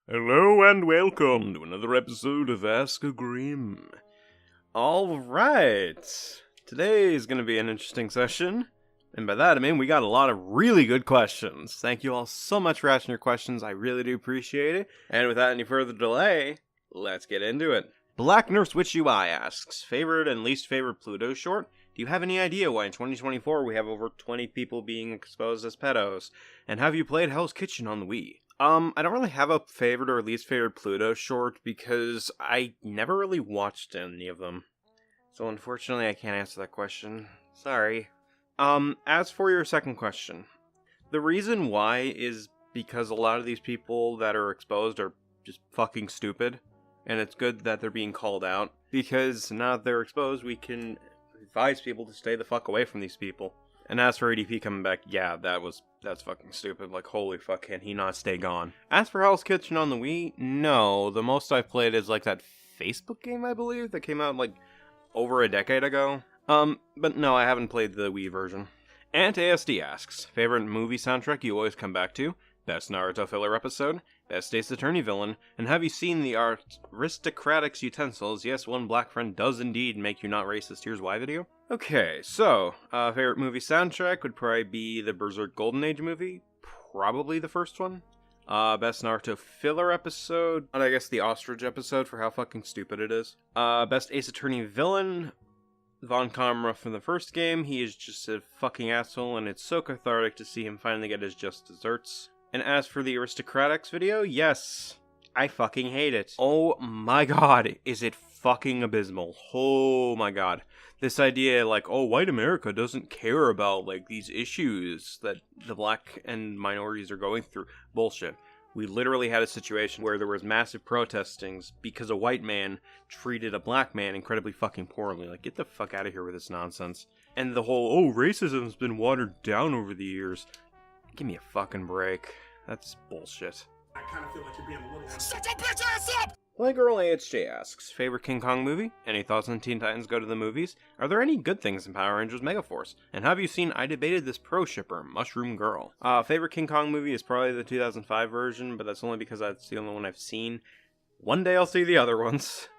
Hello and welcome to another episode of Ask a Grimm. Alright, today is going to be an interesting session, and by that I mean we got a lot of really good questions. Thank you all so much for asking your questions, I really do appreciate it. And without any further delay, let's get into it. BlaCkNuurseVVitchUi asks, favorite and least favorite Pluto short? Do you have any idea why in 2024 we have over 20 people being exposed as pedos? And have you played Hell's Kitchen on the Wii? I don't really have a favorite or least favorite Pluto short because I never really watched any of them. So unfortunately I can't answer that question. Sorry. As for your second question, the reason why is because a lot of these people that are exposed are just fucking stupid. And it's good that they're being called out, because now that they're exposed, we can advise people to stay the fuck away from these people. And as for ADP coming back, yeah, that's fucking stupid. Like, holy fuck, can he not stay gone? As for Hell's Kitchen on the Wii, no. The most I've played is like that Facebook game, I believe, that came out like over a decade ago. But no, I haven't played the Wii version. Ant ASD asks, favorite movie soundtrack you always come back to? Best Naruto filler episode? Best Ace Attorney villain? And have you seen the Aristocratics Utensils? Yes, one black friend does indeed make you not racist. Here's why video. Okay, so, favorite movie soundtrack would probably be the Berserk Golden Age movie. Probably the first one. Best Naruto filler episode. And I guess the Ostrich episode for how fucking stupid it is. Best Ace Attorney villain. Von Kamra from the first game. He is just a fucking asshole, and it's so cathartic to see him finally get his just desserts. And as for the Aristocratics video, yes, I fucking hate it. Oh my god, is it fucking abysmal. Oh my god. This idea, like, oh, white America doesn't care about, like, these issues that the black and minorities are going through. Bullshit. We literally had a situation where there was massive protestings because a white man treated a black man incredibly fucking poorly. Like, get the fuck out of here with this nonsense. And the whole, oh, racism's been watered down over the years. Give me a fucking break. That's bullshit. I kind of feel like you're being a little... Shut your bitch ass up! Playgirl AHJ asks, favorite King Kong movie? Any thoughts on Teen Titans Go to the Movies? Are there any good things in Power Rangers Megaforce? And have you seen I Debated This Pro Shipper, Mushroom Girl? Favorite King Kong movie is probably the 2005 version, but that's only because that's the only one I've seen. One day I'll see the other ones.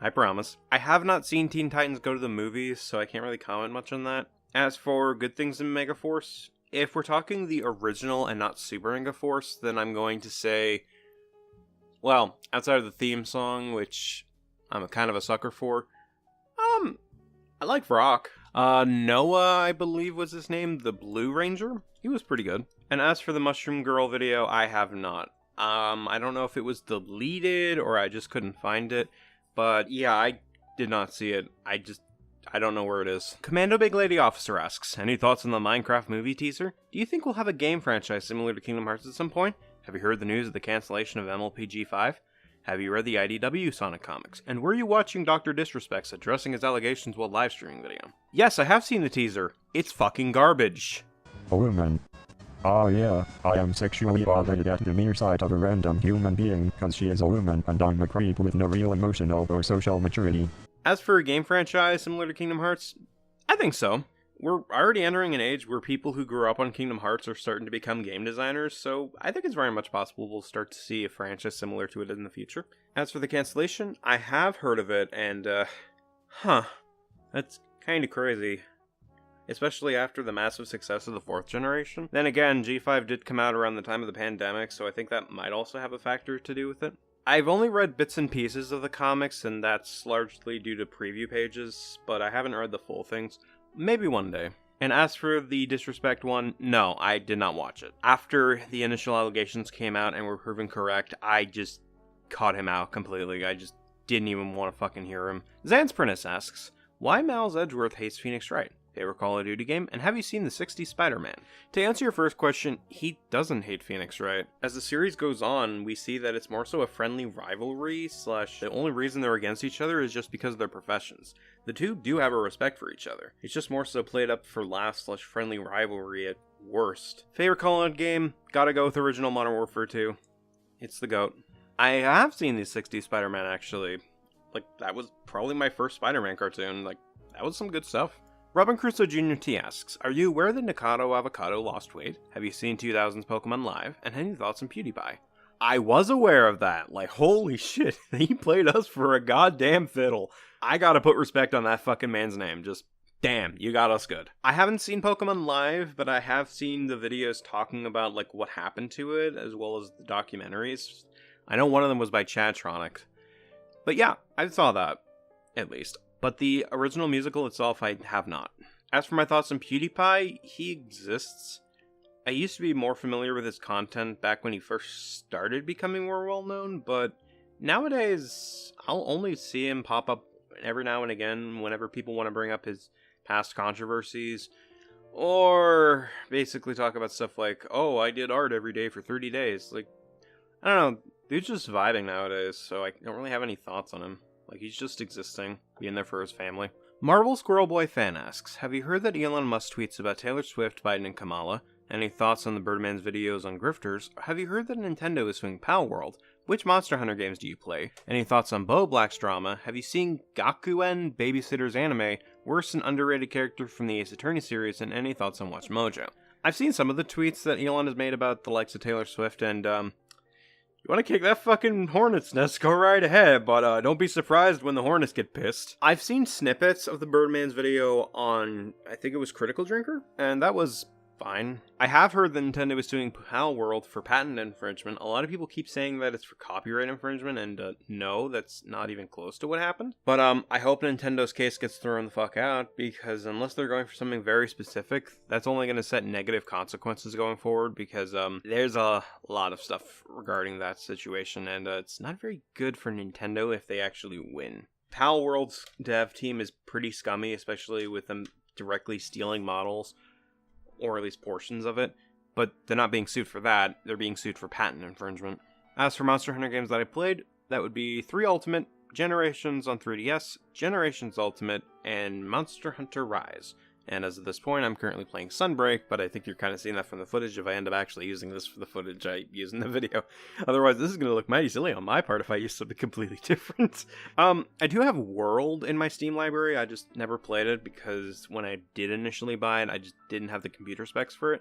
I promise. I have not seen Teen Titans Go to the Movies, so I can't really comment much on that. As for good things in Megaforce, if we're talking the original and not Super Megaforce, then I'm going to say, well, outside of the theme song, which I'm kind of a sucker for, I like Rock. Noah, I believe was his name, the Blue Ranger. He was pretty good. And as for the Mushroom Girl video, I have not. I don't know if it was deleted or I just couldn't find it, but yeah, I did not see it. I don't know where it is. Commando Big Lady Officer asks, any thoughts on the Minecraft movie teaser? Do you think we'll have a game franchise similar to Kingdom Hearts at some point? Have you heard the news of the cancellation of MLPG5? Have you read the IDW Sonic comics? And were you watching Dr. Disrespect's addressing his allegations while live streaming video? Yes, I have seen the teaser. It's fucking garbage. A woman. Oh yeah, I am sexually bothered at the mere sight of a random human being, cause she is a woman and I'm a creep with no real emotional or social maturity. As for a game franchise similar to Kingdom Hearts, I think so. We're already entering an age where people who grew up on Kingdom Hearts are starting to become game designers, so I think it's very much possible we'll start to see a franchise similar to it in the future. As for the cancellation, I have heard of it, and, that's kinda crazy. Especially after the massive success of the 4th generation. Then again, G5 did come out around the time of the pandemic, so I think that might also have a factor to do with it. I've only read bits and pieces of the comics, and that's largely due to preview pages, but I haven't read the full things. Maybe one day. And as for the Disrespect one, no, I did not watch it. After the initial allegations came out and were proven correct, I just caught him out completely. I just didn't even want to fucking hear him. Xans Priness asks, why Miles Edgeworth hates Phoenix Wright? Favorite Call of Duty game? And have you seen the 60s Spider-Man? To answer your first question, he doesn't hate Phoenix Wright. As the series goes on, we see that it's more so a friendly rivalry / the only reason they're against each other is just because of their professions. The two do have a respect for each other. It's just more so played up for laughs / friendly rivalry at worst. Favorite Call of Duty game? Gotta go with original Modern Warfare 2. It's the GOAT. I have seen the 60s Spider-Man actually. Like, that was probably my first Spider-Man cartoon. Like, that was some good stuff. Crusoe Jr T asks, are you aware that Nikado Avocado lost weight? Have you seen 2000's Pokemon Live? And any thoughts on PewDiePie? I was aware of that. Like, holy shit, he played us for a goddamn fiddle. I gotta put respect on that fucking man's name. Just, damn, you got us good. I haven't seen Pokemon live, but I have seen the videos talking about, like, what happened to it, as well as the documentaries. I know one of them was by Chadtronic. But yeah, I saw that, at least. But the original musical itself, I have not. As for my thoughts on PewDiePie, he exists. I used to be more familiar with his content back when he first started becoming more well-known, but nowadays, I'll only see him pop up every now and again whenever people want to bring up his past controversies, or basically talk about stuff like, oh, I did art every day for 30 days. Like, I don't know, dude's just vibing nowadays, so I don't really have any thoughts on him. Like, he's just existing, being there for his family. MarvelSquirrelBoyFan asks, have you heard that Elon Musk tweets about Taylor Swift, Biden, and Kamala? Any thoughts on the Birdman's videos on grifters? Have you heard that Nintendo is suing Pal World? Which Monster Hunter games do you play? Any thoughts on Bo Black's drama? Have you seen Gakuen, Babysitter's Anime, worst and underrated character from the Ace Attorney series, and any thoughts on Watch Mojo? I've seen some of the tweets that Elon has made about the likes of Taylor Swift, and, you want to kick that fucking hornet's nest, go right ahead, but don't be surprised when the hornets get pissed. I've seen snippets of the Birdman's video on, I think it was Critical Drinker, and that was fine. I have heard that Nintendo is suing Pal World for patent infringement. A lot of people keep saying that it's for copyright infringement, and no, that's not even close to what happened. But I hope Nintendo's case gets thrown the fuck out, because unless they're going for something very specific, that's only going to set negative consequences going forward, because there's a lot of stuff regarding that situation, and it's not very good for Nintendo if they actually win. Pal World's dev team is pretty scummy, especially with them directly stealing models, or at least portions of it, but they're not being sued for that, they're being sued for patent infringement. As for Monster Hunter games that I played, that would be 3 Ultimate, Generations on 3DS, Generations Ultimate, and Monster Hunter Rise. And as of this point, I'm currently playing Sunbreak, but I think you're kind of seeing that from the footage if I end up actually using this for the footage I use in the video. Otherwise, this is going to look mighty silly on my part if I use something completely different. I do have World in my Steam library, I just never played it because when I did initially buy it, I just didn't have the computer specs for it.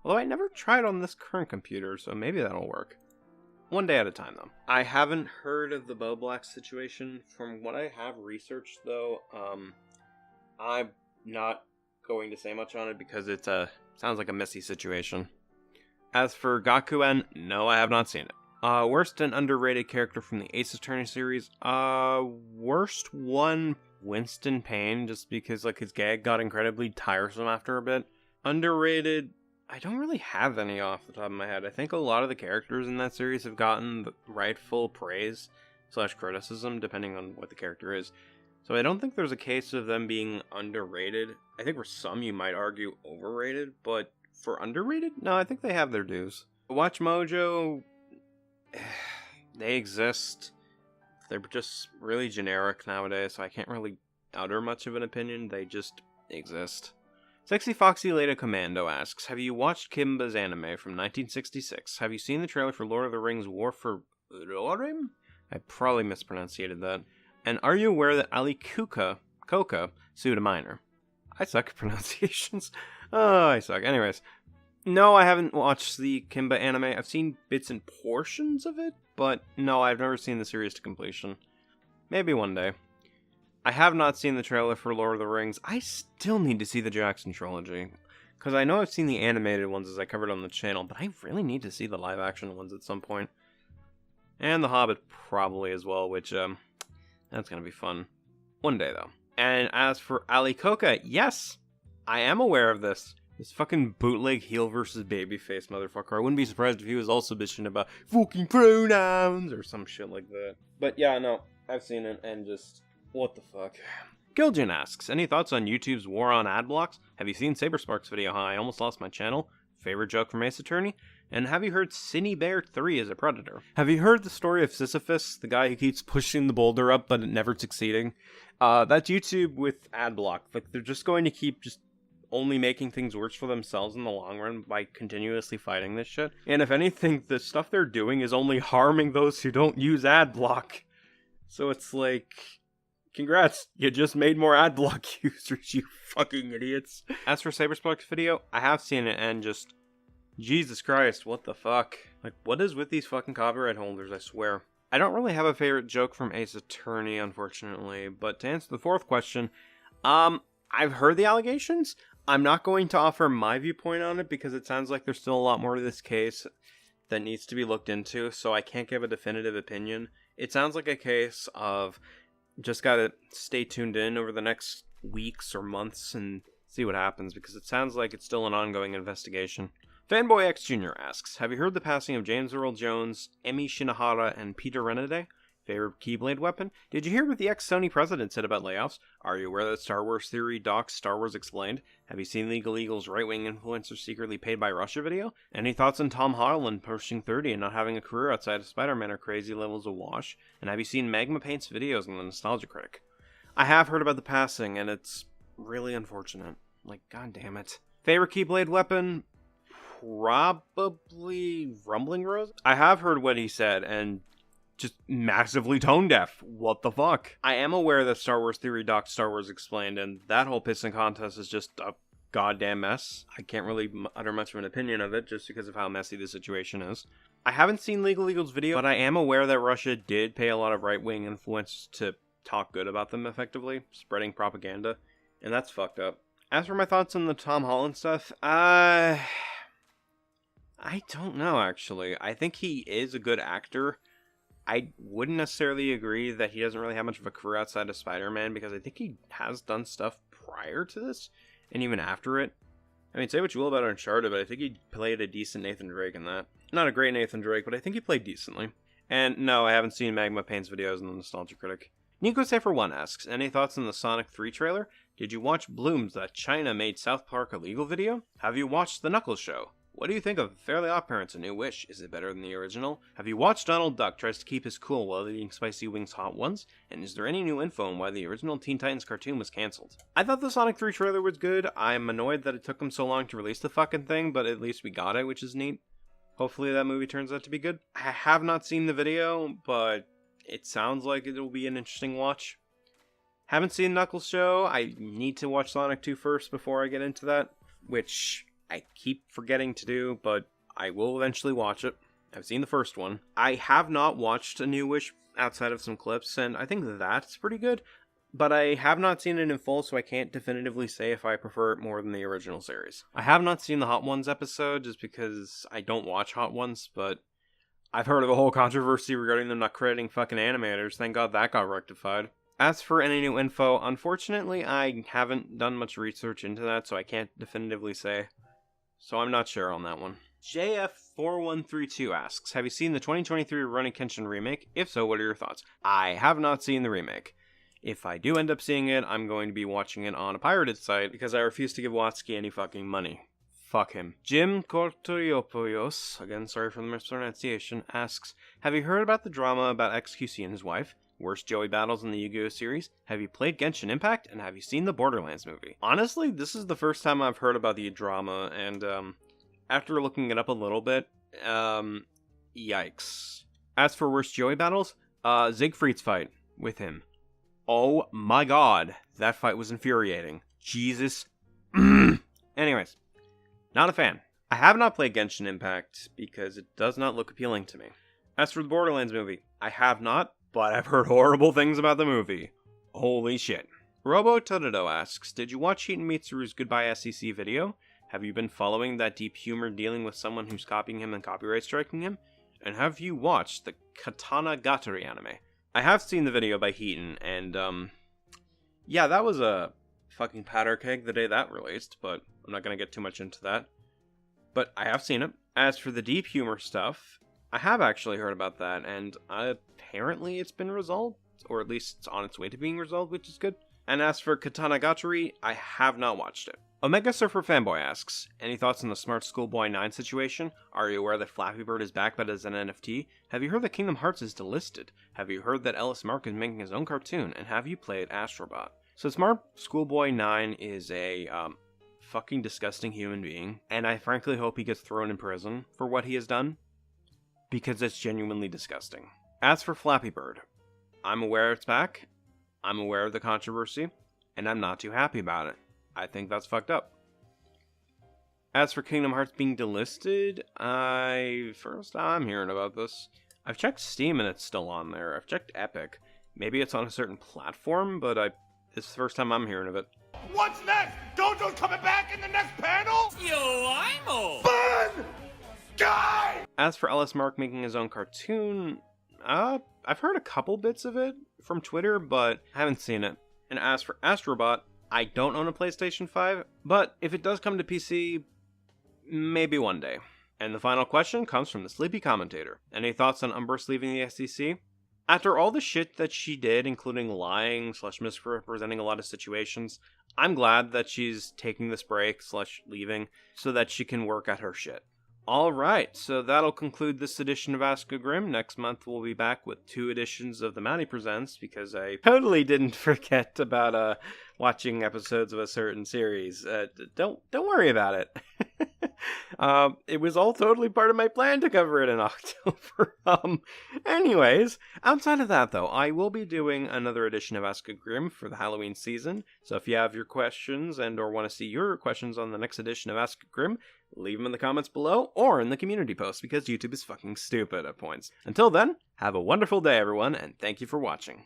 Although I never tried on this current computer, so maybe that'll work. One day at a time, though. I haven't heard of the Bo Black situation. From what I have researched, though, I'm not going to say much on it because it sounds like a messy situation. As for Gakuen, no, I have not seen it. Worst and underrated character from the Ace Attorney series. Worst one, Winston Payne, just because like his gag got incredibly tiresome after a bit. Underrated, I don't really have any off the top of my head. I think a lot of the characters in that series have gotten the rightful praise / criticism, depending on what the character is. So I don't think there's a case of them being underrated. I think for some you might argue overrated, but for underrated? No, I think they have their dues. Watch Mojo, they exist. They're just really generic nowadays, so I can't really utter much of an opinion. They just exist. Sexy Foxy Leda Commando asks, have you watched Kimba's anime from 1966? Have you seen the trailer for Lord of the Rings War for Rohirrim? I probably mispronunciated that. And are you aware that Ali Koka sued a minor? I suck at pronunciations. Oh, I suck. Anyways. No, I haven't watched the Kimba anime. I've seen bits and portions of it, but no, I've never seen the series to completion. Maybe one day. I have not seen the trailer for Lord of the Rings. I still need to see the Jackson trilogy. Because I know I've seen the animated ones as I covered on the channel, but I really need to see the live action ones at some point. And The Hobbit probably as well, which, that's gonna be fun. One day, though. And as for Ali Koka, yes, I am aware of this. This fucking bootleg heel versus babyface motherfucker. I wouldn't be surprised if he was also bitching about fucking pronouns or some shit like that. But yeah, no, I've seen it and just, what the fuck. Killjin asks, any thoughts on YouTube's war on ad blocks? Have you seen Saberspark's video, how I almost lost my channel? Favorite joke from Ace Attorney? And have you heard Cinny Bear 3 is a predator? Have you heard the story of Sisyphus, the guy who keeps pushing the boulder up but never succeeding? That's YouTube with ad block. Like, they're just going to keep just only making things worse for themselves in the long run by continuously fighting this shit. And if anything, the stuff they're doing is only harming those who don't use ad block. So it's like, congrats, you just made more ad block users, you fucking idiots. As for Saberspark's video, I have seen it and just, Jesus Christ, what the fuck? Like, what is with these fucking copyright holders, I swear. I don't really have a favorite joke from Ace Attorney, unfortunately, but to answer the fourth question, I've heard the allegations. I'm not going to offer my viewpoint on it because it sounds like there's still a lot more to this case that needs to be looked into, so I can't give a definitive opinion. It sounds like a case of just gotta stay tuned in over the next weeks or months and see what happens, because it sounds like it's still an ongoing investigation. Fan-Boi X Jr asks, have you heard the passing of James Earl Jones, Emi Shinohara, and Peter Renade? Favorite Keyblade weapon? Did you hear what the ex-Sony president said about layoffs? Are you aware that Star Wars Theory docs Star Wars Explained? Have you seen Legal Eagle's right-wing influencer secretly paid by Russia video? Any thoughts on Tom Holland pushing 30 and not having a career outside of Spider-Man or crazy levels of wash? And have you seen Magma Paint's videos on the Nostalgia Critic? I have heard about the passing, and it's really unfortunate. Like, god damn it. Favorite Keyblade weapon? Probably Rumbling Rose? I have heard what he said, and just massively tone deaf. What the fuck? I am aware that Star Wars Theory docs Star Wars Explained, and that whole pissing contest is just a goddamn mess. I can't really utter much of an opinion of it just because of how messy the situation is. I haven't seen Legal Eagle's video, but I am aware that Russia did pay a lot of right-wing influence to talk good about them effectively, spreading propaganda, and that's fucked up. As for my thoughts on the Tom Holland stuff, I don't know, actually. I think he is a good actor. I wouldn't necessarily agree that he doesn't really have much of a career outside of Spider-Man, because I think he has done stuff prior to this, and even after it. I mean, say what you will about Uncharted, but I think he played a decent Nathan Drake in that. Not a great Nathan Drake, but I think he played decently. And no, I haven't seen Magma Paint's videos in the Nostalgia Critic. Nico Safer1 asks, any thoughts on the Sonic 3 trailer? Did you watch Bloom's That China Made South Park Illegal video? Have you watched The Knuckles Show? What do you think of Fairly OddParents: A New Wish? Is it better than the original? Have you watched Donald Duck tries to keep his cool while eating Spicy Wings Hot Ones? And is there any new info on why the original Teen Titans cartoon was cancelled? I thought the Sonic 3 trailer was good. I'm annoyed that it took them so long to release the fucking thing, but at least we got it, which is neat. Hopefully that movie turns out to be good. I have not seen the video, but it sounds like it'll be an interesting watch. Haven't seen Knuckles Show. I need to watch Sonic 2 first before I get into that, which I keep forgetting to do, but I will eventually watch it. I've seen the first one. I have not watched A New Wish outside of some clips, and I think that's pretty good, but I have not seen it in full, so I can't definitively say if I prefer it more than the original series. I have not seen the Hot Ones episode, just because I don't watch Hot Ones, but I've heard of a whole controversy regarding them not crediting fucking animators. Thank God that got rectified. As for any new info, unfortunately, I haven't done much research into that, so I can't definitively say. So I'm not sure on that one. JF4132 asks, have you seen the 2023 Rurouni Kenshin remake? If so, what are your thoughts? I have not seen the remake. If I do end up seeing it, I'm going to be watching it on a pirated site, because I refuse to give Watsky any fucking money. Fuck him. Jim kourtoullopoullos, again sorry for the mispronunciation, asks, have you heard about the drama about XQC and his wife? Worst Joey battles in the Yu-Gi-Oh series? Have you played Genshin Impact? And have you seen the Borderlands movie? Honestly, this is the first time I've heard about the drama, and after looking it up a little bit, yikes. As for worst Joey battles, Siegfried's fight with him. Oh my god, that fight was infuriating. Jesus. Anyways, not a fan. I have not played Genshin Impact because it does not look appealing to me. As for the Borderlands movie, I have not, but I've heard horrible things about the movie. Holy shit. Robototodo asks, did you watch Heaton Mitsuru's Goodbye SEC video? Have you been following that deep humor dealing with someone who's copying him and copyright striking him? And have you watched the Katana Gatari anime? I have seen the video by Heaton, and yeah, that was a fucking powder keg the day that released, but I'm not gonna get too much into that. But I have seen it. As for the deep humor stuff, I have actually heard about that, and apparently it's been resolved, or at least it's on its way to being resolved, which is good. And as for Katana Gatari, I have not watched it. OmegaSurferFanboy asks, any thoughts on the Smart Schoolboy 9 situation? Are you aware that Flappy Bird is back but as an NFT? Have you heard that Kingdom Hearts is delisted? Have you heard that Ellis Mark is making his own cartoon? And have you played Astrobot? So Smart Schoolboy 9 is a fucking disgusting human being, and I frankly hope he gets thrown in prison for what he has done, because it's genuinely disgusting. As for Flappy Bird, I'm aware it's back, I'm aware of the controversy, and I'm not too happy about it. I think that's fucked up. As for Kingdom Hearts being delisted, first I'm hearing about this. I've checked Steam and it's still on there. I've checked Epic. Maybe it's on a certain platform, but it's the first time I'm hearing of it. What's next? Gojo's coming back in the next panel? Yo, I'm Fun! Guy! As for Ellis Mark making his own cartoon, I've heard a couple bits of it from Twitter, but haven't seen it. And as for Astrobot, I don't own a PlayStation 5, but if it does come to PC, maybe one day. And the final question comes from the Sleepy Commentator. Any thoughts on Umbrus leaving the SEC? After all the shit that she did, including lying / misrepresenting a lot of situations, I'm glad that she's taking this break / leaving so that she can work at her shit. Alright, so that'll conclude this edition of Ask a Grimm. Next month we'll be back with 2 editions of the Mountie Presents, because I totally didn't forget about watching episodes of a certain series. Don't worry about it. It was all totally part of my plan to cover it in October. Anyways, outside of that though, I will be doing another edition of Ask a Grimm for the Halloween season. So if you have your questions and or want to see your questions on the next edition of Ask a Grimm, leave them in the comments below or in the community post, because YouTube is fucking stupid at points. Until then, have a wonderful day everyone, and thank you for watching.